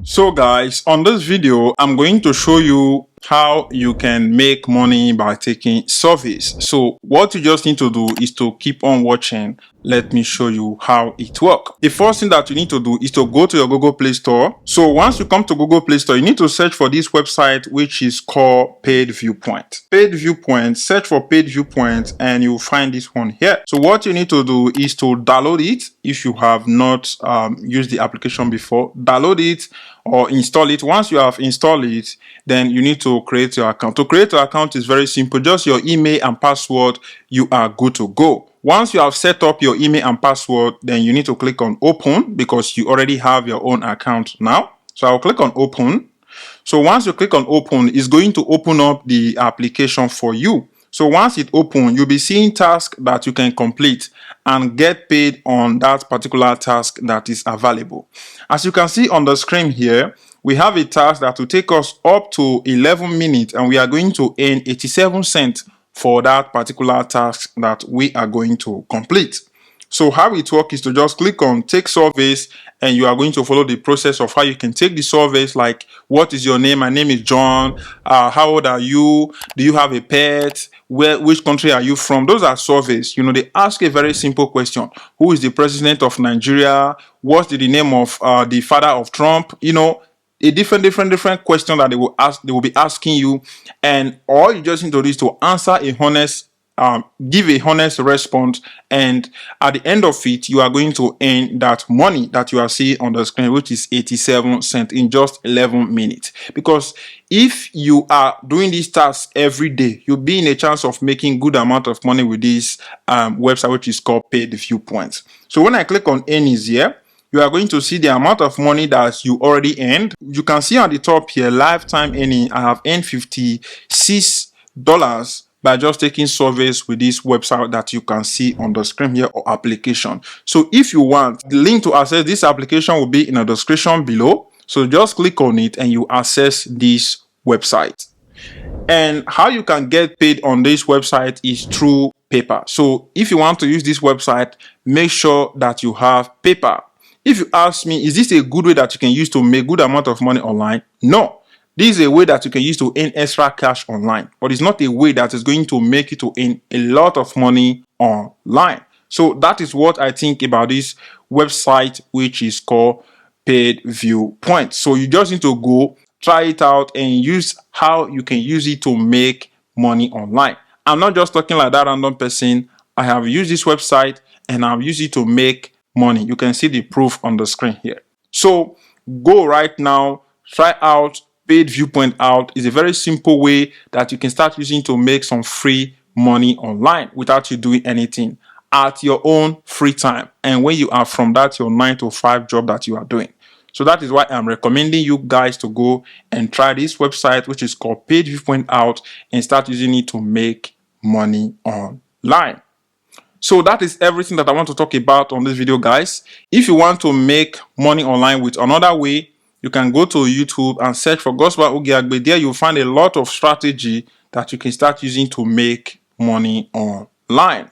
So guys, on this video, I'm going to show you how you can make money by taking surveys. So what you just need to do is to keep on watching. Let me show you how it works. The first thing that you need to do is to go to your Google Play Store. So once you come to Google Play Store, you need to search for this website, which is called Paidviewpoints. Paidviewpoints, search for Paidviewpoints and you'll find this one here. So what you need to do is to download it. If you have not used the application before, download it or install it. Once you have installed it, then you need to create your account. To create your account is very simple. Just your email and password, you are good to go. Once you have set up your email and password, then you need to click on open because you already have your own account now. So I'll click on open. So once you click on open, it's going to open up the application for you. So once it opens, you'll be seeing tasks that you can complete and get paid on that particular task that is available. As you can see on the screen here, we have a task that will take us up to 11 minutes and we are going to earn 87 cents for that particular task that we are going to complete. So how it works is to just click on take surveys and you are going to follow the process of how you can take the surveys, like what is your name? My name is John. How old are you? Do you have a pet? Which country are you from? Those are surveys. You know, they ask a very simple question. Who is the president of Nigeria? What's the name of the father of Trump? You know, a different question that they will be asking you, and all you just need to do is to answer a honest give a honest response, and at the end of it you are going to earn that money that you are seeing on the screen, which is 87 cents in just 11 minutes. Because if you are doing these tasks every day, you'll be in a chance of making good amount of money with this website, which is called Paidviewpoints. So when I click on earnings here, you are going to see the amount of money that you already earned. You can see on the top here, lifetime earning. I have earned $56 by just taking surveys with this website that you can see on the screen here, or application. So if you want, the link to access this application will be in the description below. So just click on it and you access this website. And how you can get paid on this website is through paper. So if you want to use this website, make sure that you have paper. If you ask me, is this a good way that you can use to make good amount of money online? No. This is a way that you can use to earn extra cash online, but it's not a way that is going to make you to earn a lot of money online. So that is what I think about this website, which is called Paidviewpoints. So you just need to go try it out and use how you can use it to make money online. I'm not just talking like that random person. I have used this website and I've used it to make money. You can see the proof on the screen here. So go right now, try out Paidviewpoint out. Is a very simple way that you can start using to make some free money online without you doing anything at your own free time, and when you are from that your 9 to 5 job that you are doing. So that is why I'm recommending you guys to go and try this website, which is called Paidviewpoint out, and start using it to make money online. So that is everything that I want to talk about on this video, guys. If you want to make money online with another way, you can go to YouTube and search for Gospel Ogiagbe. There you'll find a lot of strategy that you can start using to make money online.